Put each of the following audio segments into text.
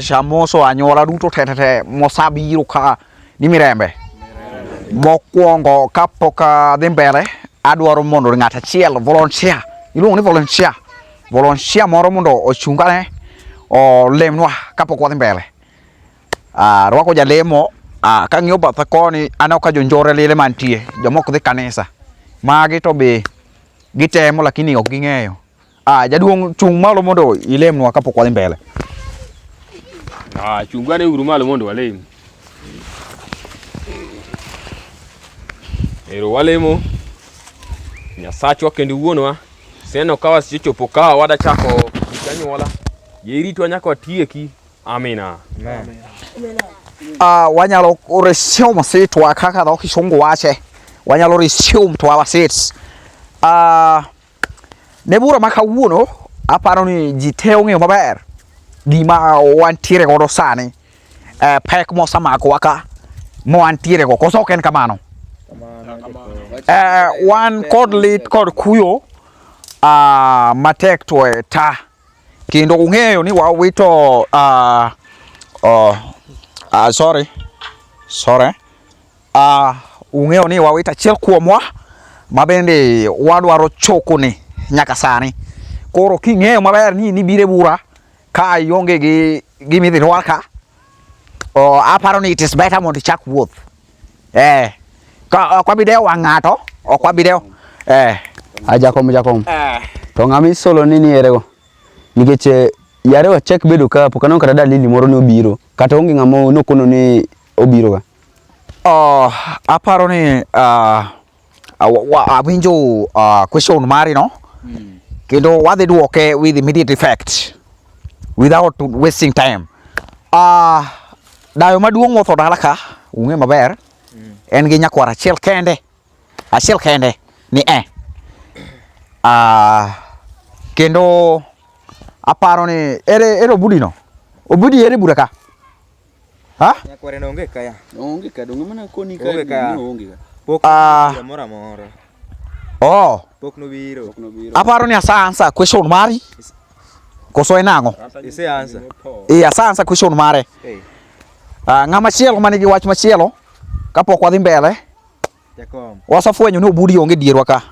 jamoso anyuola duto tete mosabiro ka ni mirembe mokwongo kapok dhi mbele adwaro mondo ng'at achiel volunteer iluongo ni volunteer moro mondo ochungane olemnwa kapok wadhi mbele. Rwako jalemo kang'iyo batha koni aneno ka jonjore lile mantie jomok dhi kanisa magi to be gitemo lakini ok ging'eyo. Jaduong' chung' malo mondo ilemnwa kapok wadhi mbele. Chungane uru malo mondo walem. Ero walemo Nyasachwa kendo wuonwa seno kawa sichopo kawa wada chako anyuola yeritwa nyaka watieki. Amina. Wanyalo resume sitwa kaka dho kisungu wache wanyalo resume to our seats. Ne bura ma kawuono aparo ni ji te ong'eyo maber gima wantiere godo sani, pek mosamako waka mowantiere go koso ok en kamano. Wan kod lit kod kuyo matek to ta kendo ung'eyo ni wawito ung'eyo ni wawito achiel kuomwa mabende wadwaro chokone nyaka sani. Koro king'eyo maber ni bire bura ka ionge gi gimidhi rwaka, aparo ni it is better mondo ichak wuoth. Ka ok wabidewo wang' ng'ato, ok wabidewo. Jakom. To ng'ami solo nini erego. Nikech yare wa check bedo ka pokano kata dalili moro ni obiro. Kata onge ng'amo nokono ni obiro ga. Aparo ni awinjo question mari no. Kendo wadhi duoke with immediate effect without wasting time. Dayo maduong' motho dala ka ung'e maber en gi nyakwar achiel kende ni kendo aparo ni ere obudi ere bura ka nyakwar no onge kaya donge mana koni ka onge ga pok mora pok no biro aparo ni asansa question mari koso enang'o ise answer asansa question mare. Ng'ama chielo manigi wach machielo kapok wadhi mbele jakom wasafwenyo ni obudi onge dierwa ka.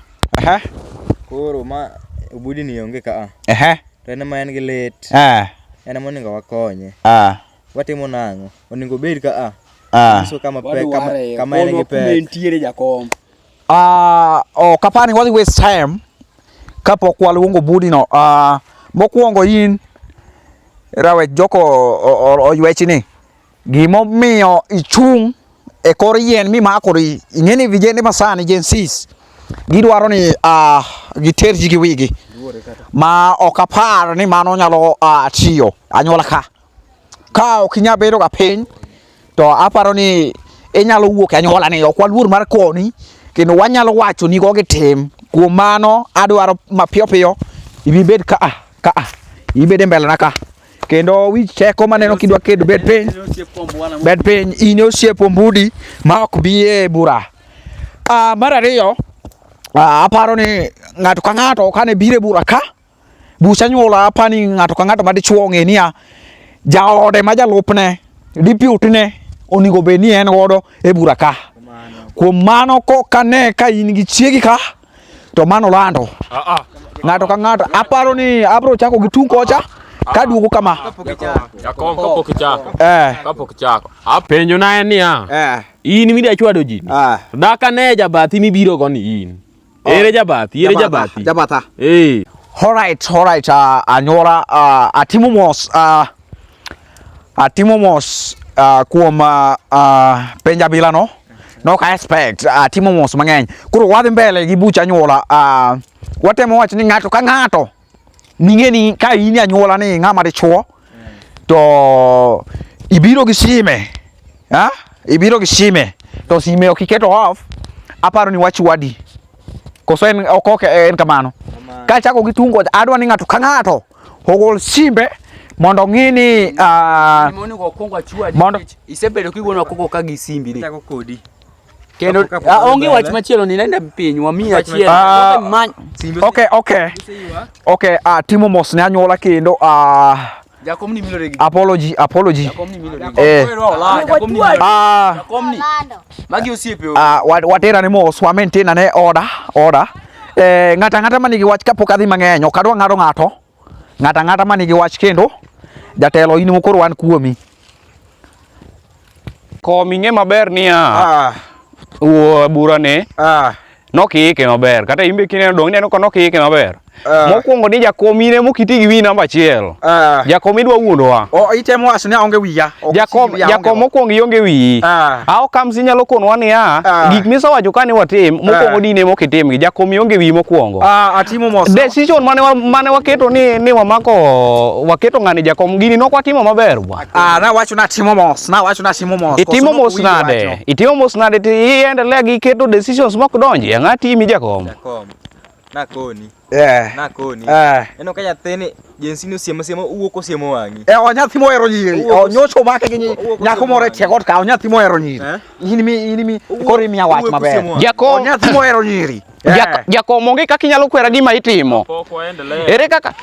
Koro ma obudi ni onge ka to en ma en gi lit en moningo wakonye. Watimo nang'o oningo bed ka so kama en gi pe ntiere jakom. Kapani wadhi waste time kapok waluongo budi no. Mokwongo in rawe joko oywechi ni gimomiyo ichung' e kor yien mimakori. Ing'eni vijende masani Gen Zs gidwaro ni giter ji gi wigi ma ok apar ni mano nyalo tiyo anyuola ka ok inya bedo ga piny to aparo ni inyalo wuok anyuola ni ok waluor mar koni kendo wanyalo wacho ni go gitim. Kuom mano adwaro mapiyo piyo ibibed ka ibede mbele na ka kendo wich cheko maneno kidwa kedo bed piny in osiepo mbudi ma ok biye bura. Mar ariyo aparo ni ng'ato ka ng'ato kane bire bura ka buch anyuola apani ng'ato ka ng'ato madichuo ng'e niya jaode ma jalupne deputy-ne onego bed ni en godo e bura ka. Kuom mano kokane ka in gi chiegi ka to mano lando ng'ato ka ng'ato. Aparo ni abro chako gi tung kocha kaduogo kama Jakom kapok chako apenjo na en niya in midwa chwado ji daka ne jabathi mibiro go ni in ere jabathi jabatha. All right anyuola atimo mos kuom penja bila no ka expect atimo mos mang'eny. Koro wadhi mbele gi buch anyuola. Watemo wach ni ng'ato ka ng'ato ning'eni ka in anyuola ni ng'ama dichuo to ibiro gi sime to sime ok iketo off. Aparo ni wach wadi koso en ok en kamano. Ka chako gi tungo adwa ni ng'ato ka ng'ato ogol simbe mondo ng'ini Mondo kongo achwa isebedo kigono koko ka gi simbi ni chako kodi kendo onge wach machielo ni nenda piny wa mi achiel okay timo mos ne anyuola kendo Jakom ni milore gi. Apology. Jakom ni milore. Jakom ni. Jakom ni. Magi osiepe. Watera ni mos wa maintain ne order. Ngata manigi wach kapok adhi mang'eny, ok adwa ng'ado ng'ato. Ngata manigi wach kendo jatelo in mokoro wan kuomi. Kom ing'e maber niya. Bura ne. Nokiike maber. Kata imbe kineno dong neno ko nokiike maber. Mokwongo ni jakom ine mokiti gi wi namba 1. Jakom idwa wuondowa. Itemo wacho ni aonge wiya. Jakom mokwongo ionge wiyi. Ao kamsi nyalo konwa niya. Gik misewacho kane watim mokwongo dine mokitimgi. Jakom ionge wiyi mokwongo. Atimo mos. Decision mane waketo ni waketo ng'ani jakom gini nokwatimo maber bwa. Nawacho natimo mos. Itimo mos nade ti iendelea gi keto decisions mok donji. Ang'a timi jakom. Nakoni. Eno kaya thene jensi ni osiemo uwuok osiemo wangi. Onyathi mohero nyiri. Onyocho make gi nyako moro tiekot ka onyathi mohero nyiri. In koro imiya wach maber. Jakom onyathi mohero nyiri. Jakom onge kaka inyalo kwera gima itimo. Ere kaka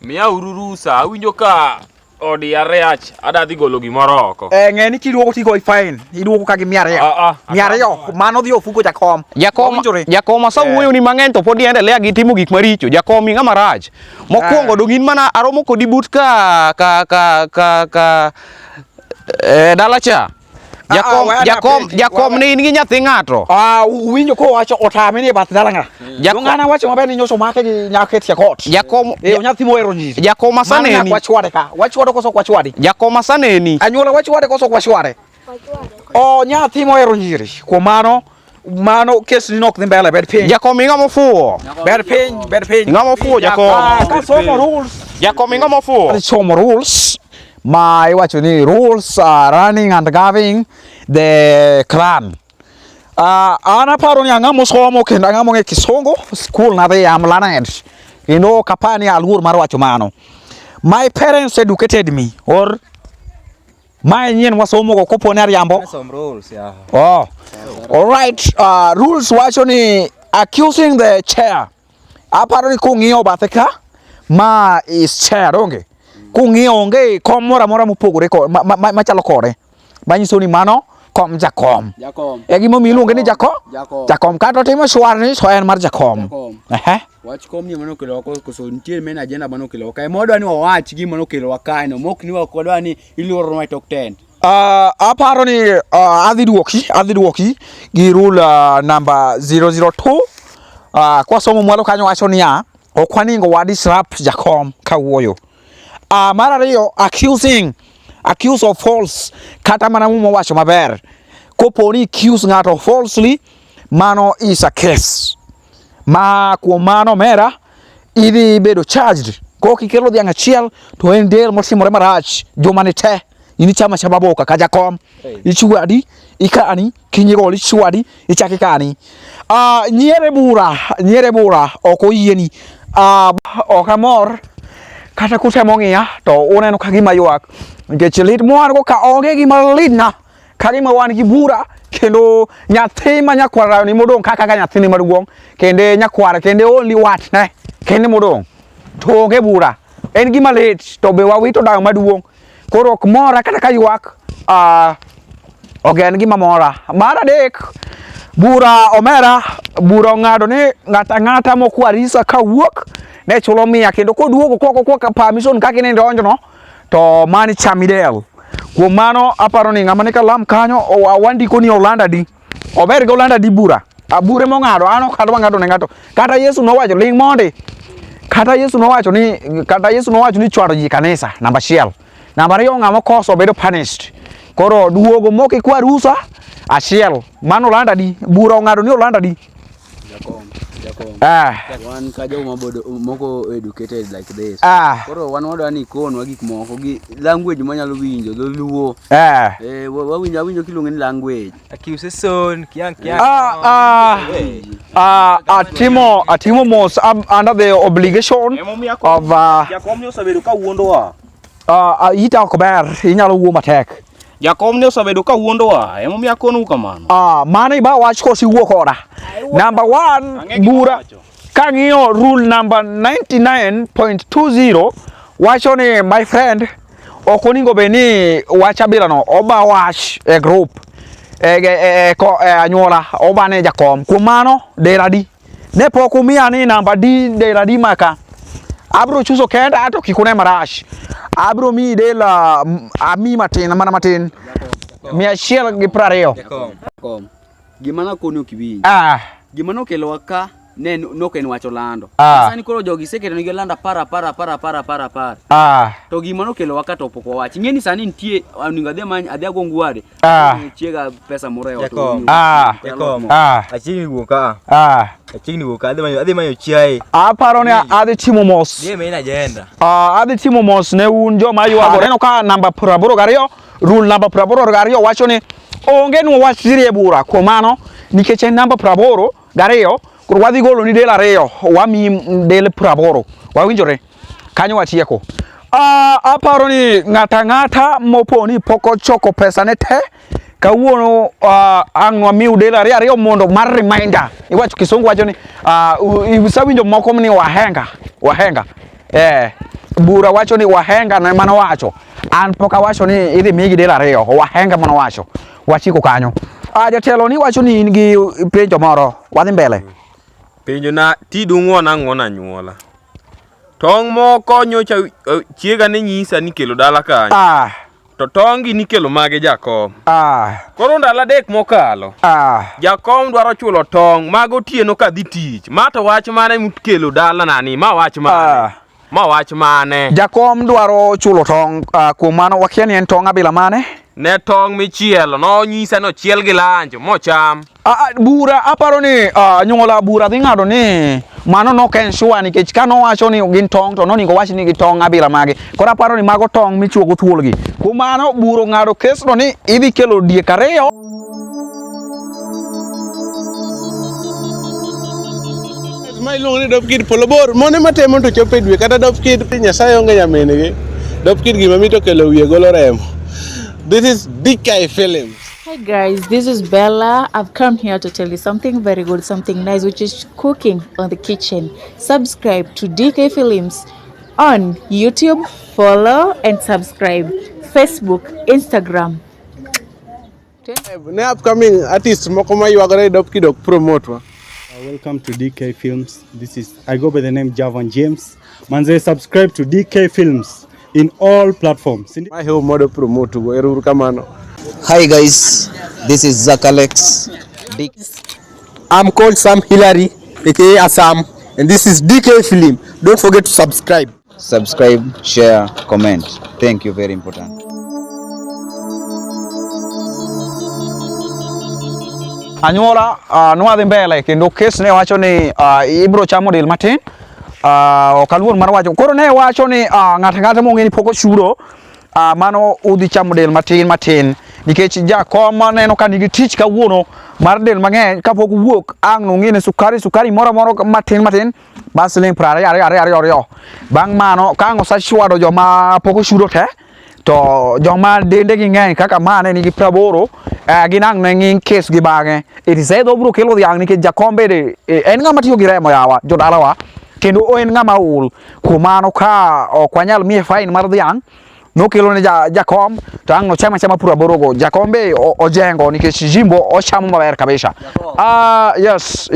miya ururusa awinjo ka odi arech adadhi golo gimoro oko. Ng'eni kiduogo tigo fine. Iduogo ka gi 200. 200 mano dhi ofuko jakom. Jakom asawuoyo ni mang'eny to pod iendelea gi timo gik maricho. Jakom ing'a marach. Mokwongo dong in mana aromo kodi but ka dalacha. Jakom ni in gi nyathi ng'ato. Uwinjo ko wacho otame ni bath dala ng'a. Ng'ana wacho maber ni nyoso make gi nyako tiekot. Jakom onyathi mohero nyiri. Jakom asaneni. Wachwade ka. Wachwade koso kwachwadi. Jakom asaneni. Anyuola wachwade koso kwachwade. Nyathi mohero nyiri. Kuom mano kes ni nok dhi mbele bed piny. Jakom ing'a mofuwo. Bed piny. Ing'a mofuwo jakom. Ka somo rules. Jakom ing'a mofuwo. Somo rules. My rules are running and governing the clan. Anaparo ni ang'amo somo kendo ang'amo ng'e Kisongo school na dhi am learned. Kendo kapani aluor mar wacho mano. My parents educated me or my nyien wasomo go kopone ariambo. Some rules ya. All right. Rules wacho ni accusing the chair. Aparo ni kung'iyo bathe ka ma is chair onge. Kung'iyo onge kom moro amora mopogore machalo kode. Manyiso ni mano kom jakom. Gima miluonge ni jakom kata otimo shwar ni so en mar jakom. Wach kom ni mano kelo koso nitie men agenda mano kelo kae modwa ni wawach gima no kelo kae no mok ni wakodwa ni iluoro no tok tent. Aparo ni adhi duoki gi rule number 002. Kwa somo mwalo kanyo wacho niya ok waningo wa disrupt jakom kawuoyo. Mar ariyo accuse of false kata mana mumo wacho maber. Koponi accuse ng'ato falsely mano is a case. Ma kuom mano mera idhi bedo charged. Kok ikelo dhiang' achiel to en del motimore marach joma ni te ini chama cha baboka ka jakom. Ichwadi ikani kinyigol ichwadi ichaki kani. Nyiere bura ok oyieni. Ok amor kata kutemo ng'iya to uneno ka gima ywak nikech lit mwan go ka onge gima lidna ka gima wan gi bura kendo nyathi ma nyakwara ni modong kaka nyathini maduong' kende nyakwara kende only wat ne kende modong to onge bura en gima lit to be wawito dang maduong' koro ok mora kata ka ywak ogen gima mora. Mar adek bura omera bura ong'ado ni ng'ata mokwarisa kawuok ne chulo 100 kendo koduogo koko ka permission kaka ne ndonjono to mani chamidel. Kuom mano aparo ni ng'ama ne kalam kanyo wandiko ni Olanda di ober gi Olanda di bura abure mong'ado an ok adwa ng'ado ne ng'ato kata Yesu nowacho ling monde kata Yesu nowacho ni chwaro ji kanisa namba 1. Namba 2 ng'ama koso bedo punished. Koro duogo moki kwa rusa achiel mano Olanda di bura ong'ado ni Olanda di One kajo moko educated like this. Koro wan wadwa ni konwa gik moko gi language manyalo winjo dholuo. Wawinjo kiluongo ni language. Accusation kiang. Atimo mos under the obligation of jakom ni osebedo ka wuondowa. Ita ok ber inyalo wuo matek. Jakom ni osebedo ka wuondowa emomiyo akonu kamano. Mano iba wach kosiwuok oda. Number 1 bura kang'iyo rule number 99.20 wacho ni my friend ok oningo be ni wach abila no oba wach e group anyuola oba ne jakom kuom mano dera di ne pok umiya ni namba di dera di maka abro chuso kenda to kikune marash abro mi dela ami matin mana matin 120 Jakom gima na koni okibi gima no kelo waka ne no ken wacho lando sani koro jogi seketo ni landa para to gima no kelo waka to poko wachi ngeni sani ntie aninga de many adhi agongware chiega pesa moreo Jakom achini wuka achini wuka adhi manyo chiae aparo ne adhi timo mos die mena agenda adhi timo mos ne un joma yuago neno ka namba 82 rule namba 82 wacho ni onge no wach sirie bura kuom mano nikech en namba 82 koro wadhi golo ni del ariyo wami del 80 wawinjore kanyo watieko aparo ni ng'ata mopo ni poko choko pesa ne te kawuono ang'wa miu del ariyo mondo mar reminder iwacho kisungu wacho ni usawinjo moko ni wahenga bura wacho ni wahenga na mano wacho an poka wacho ni idhi migi del ariyo wahenga mano wacho wachiko kanyo jatelo ni wacho ni in gi penjo moro wadhi mbele penjo na tidung'ona ng'ona nyuola tong' moko nyocha chiega ne nyisa ni kelo dala kanyo to tongi ni kelo mage jakom koro ndalo adek mokalo jakom dwaro chulo tong' mago tieno kadhi tich mata wach mane mukelo dala nani ma wach mane jakom dwaro chulo tong' kuom mano wakia ni en tong' abila mane ne tong' michielo no nyisa no chiel gi lanjo mocham bura aparo ni nyuola bura dhi ng'ado ni mano no ken sure nikech ka no wacho ni gin tong' to noningo wach ni gi tong' abila mage koro aparo ni mago tong' michuogo thuolgi kuom mano buro ng'ado kesno ni idhi kelo diek ariyo ma iluongo ni Dopekid polo bor mone matemo to chopo e dwe kata Dopekid Nyasaye onge nyamingi Dopekid gima mito kelo wiye golo remo. This is DK Films. Hi guys, this is Bella. I've come here to tell you something very good, something nice, which is cooking on the kitchen. Subscribe to DK Films on YouTube, follow and subscribe. Facebook, Instagram. Ne upcoming artist moko ma yuagore Dopekid ok promote wa. Welcome to DK Films. I go by the name Javan James. Manze, subscribe to DK Films in all platforms. I have model promote go eruru kamano. Hi guys, this is Zack Alex. I'm called Sam Hillary, aka Asam, and this is DK Film. Don't forget to subscribe. Subscribe, share, comment. Thank you, very important. anyuola nwadhi mbele kendo kes ne wacho ni ibro chamo del matin okaluor mar wacho koro ne wacho ni ng'ata mong'eni poko churo mano udhi chamo del matin nikech jakom neno ka nigi tich kawuono mar del mang'eny kapok wuok ang' nong'ine sukari moro matin bas siling 20 bang' mano ka ang' osachwado joma poko churo te to joma dende gi ng'eny kaka mane nigi 80 ginang ne ng'ing kes gi bang'e itisedho bro kelo dhiang' nikech jakom bende en ng'ama tiyo gi remo yawa jodalawa kendo en ng'ama ul kuom mano ka ok wanyal miye fine mar dhiang' nokelo ne jakom to ang' nochama 80 go jakom be ojengo nikech jimbo ochamo maber kabisa yes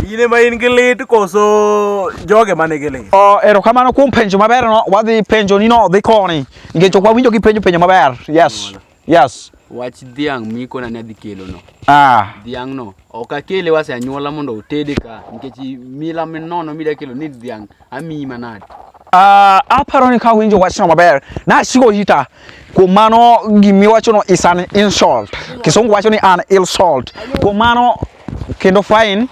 Ine ma in gi lit koso joge mane gi lit erokamano kuom penjo maber no wadhi penjo ni no dhi koni nikech ok wawinjo gi penjo maber yes wach dhiang' mikona ne dhi kelo no dhiang' no ok akele wase anyuola mondo otede ka nikech mila minono mida kelo ni dhiang' amiyi manade aparo ni ka winjo wachno maber na sigo hita kuom mano gimiwacho no is an insult kisungu wacho ni an insult kuom mano kendo fine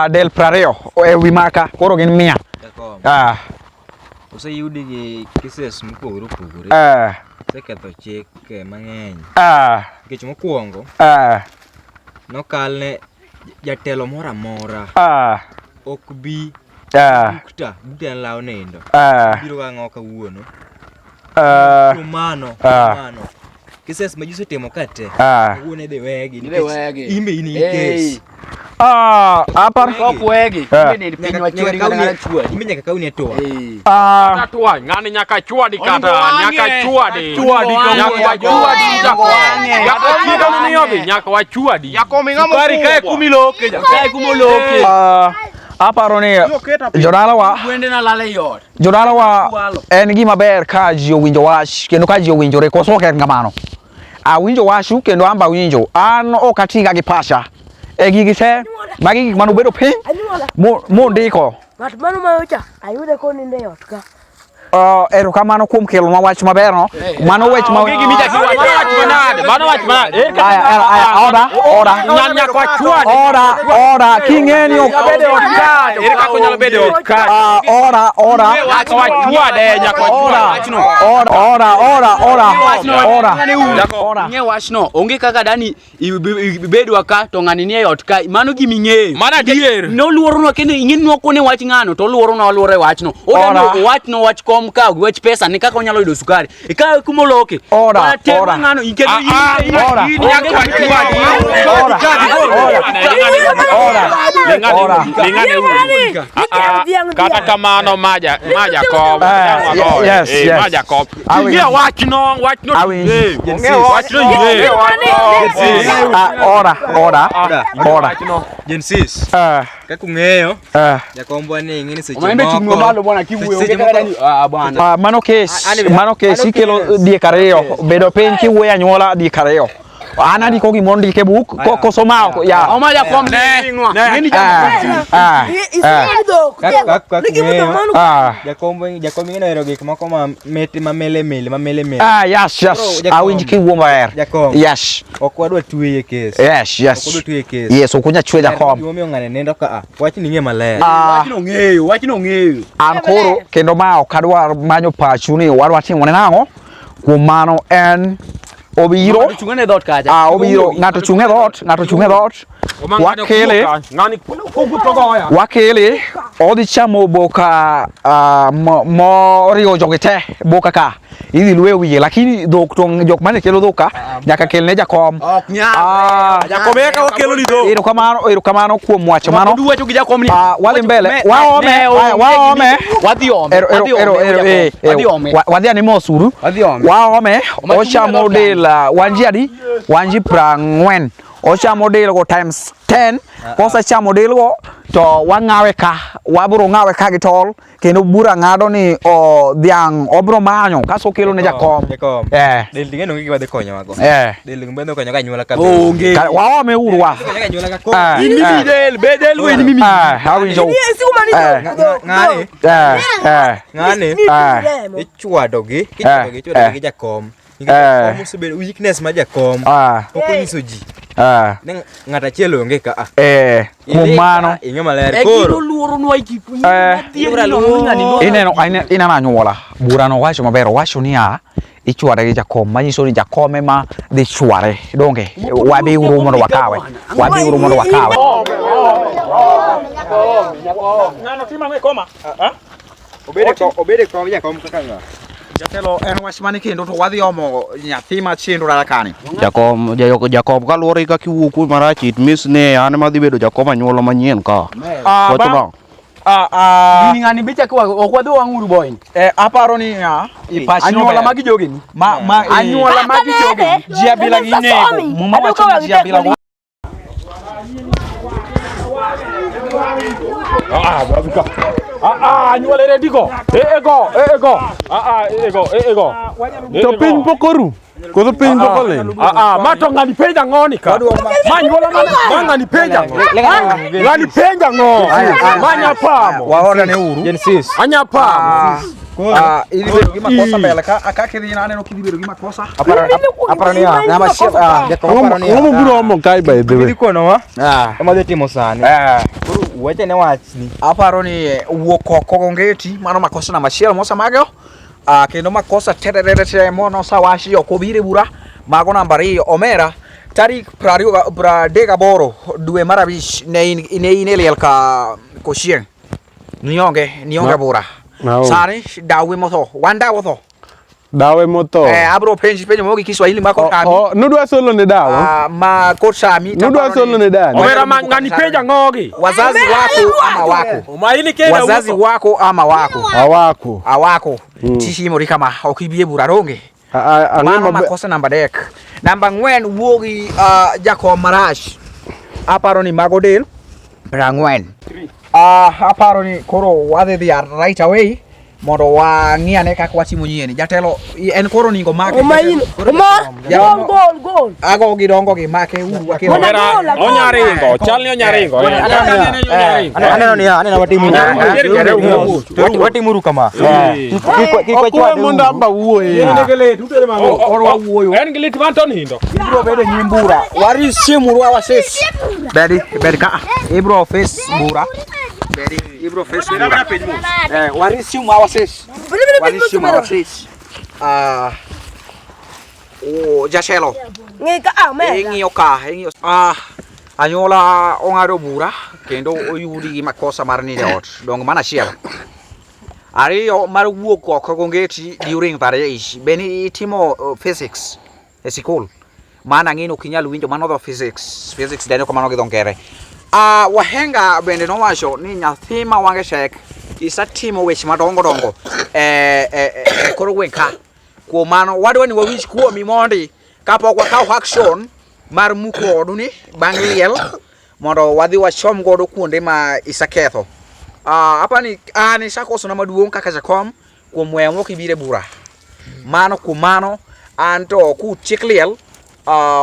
del 20 e wi maka koro gin 100 oseyudi gi cases mopogore seketho chik mang'eny nikech mokwongo nokalne jatelo moro amora ok bi bukta en law nindo biro ga ng'o kawuono mano cases ma ji setimo kate wuone de wegi imbe ini case Apar kopwegi ni piny wachwadi ngana chwadi Iminya kaka uni toa. Tatwa ngani nyaka chwadi kata nyaka chwadi. Nyaka wachwadi. Jakom ingamo kae kumiloke. kae kumoloke aparo ni jodala wa gwende na lale yot jodala wa en gima ber ka ji owinjo wach kendo ka ji owinjore koso ok en ngamano awinjo wachu kendo amba winjo an ok atiga gi pasha e gigi te magi gik mano bedo piny mo ndiko ng'at mano mayocha ayude koninde yot ka erokamano kuom kelonwa wach maber no mano wach ma ora king'eni ok abede ot ka ere kako nyalo bede ot ka ora nge wachno onge kaka dani ibedwa ka to ng'ani nie ot ka mano gimi ng'eyo mana dier no luorono kendo ing'eni nokone wach ng'ano to luorono aluore wachno odani wachno wach kom ka wach pesa ni kaka onyalo yudo sukari ikawe kumoloke ora ng'ano ingeno kata kamano maja kom maja kom ingia wachno ora Jensis. Kaka ung'eyo. Jakombwa ni ng'ini seche omembe chungo malo bwana kiwuoyo onge kaka dani bwana mano kes ikelo diek ariyo bedo piny kiwuoyo anyuola diek ariyo an andiko gimoro ndike buk koso ma ya omaja kom ne Jakombwa ing'eno hero gik moko ma mele yes awinj kiwuo maber yes ok wadwa tweye kes yes ok unya chwe Jakom omiyo ng'ane nendo ka wach ni ng'e maler wachno ng'eyo an koro kendo ma ok adwar manyo pachu ni wadwa timone nang'o kuom mano en obiro obiro ng'ato chung' e dhot wakele odhi chamo boka moriwo jogi te boka ka idhi luwe wiye lakini dhok to jok mane kelo dhoka nyaka kelne Jakom Jakom eka okelo ni dhok erokamano kuom wacho mano wale mbele wadhi ane mosuru waome ochamo del wanji 40 ochamo del go times 10 kosa chamo del go to wang'awe ka wabro ng'awe ka gi tol kendo bura ng'ado ni dhiang' obro manyo kaso kelo ne Jakom del ting'eno gik wadhi konyo wago del ng'bendo konyo ka nyuola ka waome uru wa del weni mimi ng'ani ichwado gi Jakom osebedo weakness ma Jakom ok onyiso ji ng'at achiel onge ka kuom mano ing'e maler koro ineno anyuola burano wacho maber wacho niya ichware gi Jakom manyiso ni Jakom ema dhi chware donge wabiuru mondo wakawe obede kom Jakom kaka ng'a jatelo en wach mane kendo to wadhi omo nyathi ma chendo dala kani Jakom kaluwore kaka iwuok kuom marach it means ni an ema dhi bedo Jakom anyuola manyien ka ng'ani bicha kwa ok wadhi wang'uru boy aparo ni anyuola magi jogeni anyuola magi jogeni ji abila gi nego muma wacho ni ji abila go anyuola rediko ego To piny pokoru koso piny pokolin mato ng'ani penja ng'oni ka manyuola ng'ani penja ng'o manya pamo waona ne uru anya pamo ili bedo gi makosa mbele ka kidhi naneno kidhi bedo gi makosa aparo ni na machiel Jakom aparo ni omo biro omo kai by the way dikonowa kama dhi timo sani wacha ne wachni aparo ni wuok oko gongeti mano makosa na machiel mosa mageo kendo makosa tererete mono sawashi okobire bura mago namba 2 omera tarik 28 dwe mar 5 ne ineliel ka koshien nionge bura sani dawe motho wanda wotho Dawe moto. Abro penji mogi Kiswahili mako kami. Nudwa solo ne dawa. Ma kocha mi. Nudwa solo ne dani. Omera mangani penja ngogi. Wazazi wako ama wako. Umaini kena wazazi wako ama wako. Awako. Awako. Tishi mori kama okibie buraronge. Mano makosa namba dek. Namba ngwen wogi Jacob Marash. Aparo ni Magodel. Brangwen. Aparo ni koro wade dia right away. Mondo wa ngiane kaka watimo nyieni jatelo en koro ningo make gol ago gidongo gi make onyaringo chalni onyaringo aneno watimuru kama kikwa mondo amba wuoye orwa wuoyo en gilit manton hindo ibro bedo nyimbura wari simuru awasis bedi ka ibro face bura Ibro face warisium awasis jachelo Anyola ongado bura kendo oyudi gi makosa mar ni ot dong mana chiel ariyo mar wuok oko gongeti during variation beni timo physics e school mana ngino kinyal winjo mano physics deno ko mano gi donkere wahenga bende no wacho ni nyathi ma wange shek isatimo weche madongo koro wenka kuom mano wadwa ni wawich kuomi mondi kapok wakaw action mar muko odu ni bang' liel mondo wadhi wachom godo kuonde ma isaketho apani an isakoso na maduong' kaka jakom kuom weyo kibire bura mano kuom mano anto ku chik liel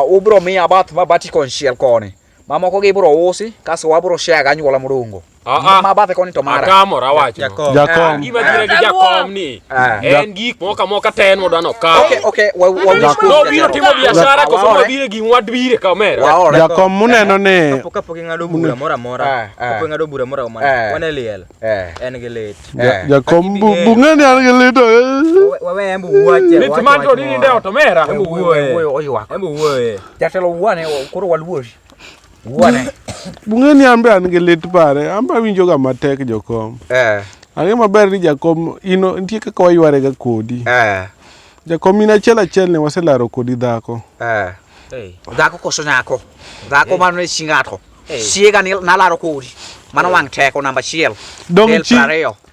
ubro miya bath mabati konchiel koni mamoko gi bro usi kaso wabro share anyuola modongo ma bathe koni to mara akamora wacho Jakom gima dire gi Jakom ni en gik moka ten modano ka okay no biro timo biashara koso mabire gi wadbire kamera Jakom muneno ne kapok ingado bura mora kapok ingado bura mora wane liel en gi lit Jakom bungani an gi lit wewe embu wuoche lit manto ni ndeo to mera embu wuoye jatelo wane koro walwori wane bungani ambe an gi lit pare amba winjo ga matek Jakom ange maber ni Jakom ino nitie kaka wayware ga kodi Jakom ina achiel ne waselaro kodi dhako dhako koso nyako dhako mano ne chingato siega ni nalaro kodi mano wang teko namba chiel dong chi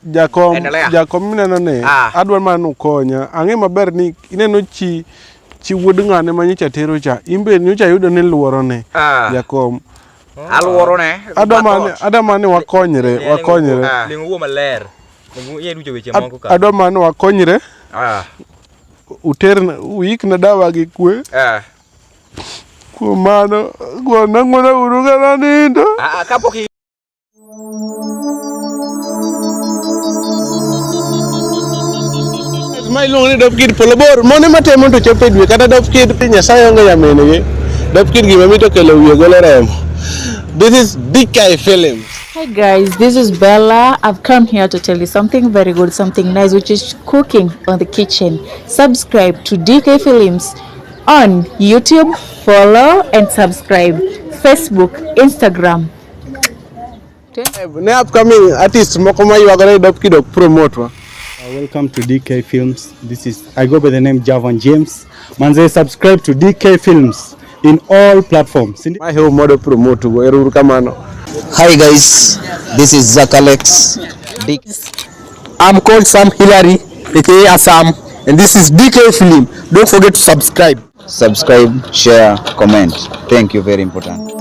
Jakom mineno ne adwar manu konya ange maber ni ineno chi wuod ng'ane ma nyocha tero cha imbe nyocha yudo ni luoro ne Jakom aluoro ne adamane wakonyre lingo wuo maler lingo ye ducho weche moko ka adamane wakonyre uter week na dawa gi kwe kumano gona ngona urugana nindo kapoki mai long ni Dopekid polobor mone matemo to chope dwe kata Dopekid Nyasaye onge yamenege Dopekid gima mito kelo wiye golo remo. This is DK Films. Hi guys, this is Bella. I've come here to tell you something very good, something nice, which is cooking on the kitchen. Subscribe to DK Films on YouTube, follow and subscribe. Facebook, Instagram. Ne upcoming artist moko ma ywagore Dopekid ok promote wa. Welcome to DK Films. I go by the name Javan James. Manze, subscribe to DK Films in all platforms. I have model promote go eruru kamano. Hi guys, this is Zack I'm called Sam Hillary, aka Assam, and this is DK Film. Don't forget to subscribe. Subscribe, share, comment. Thank you, very important.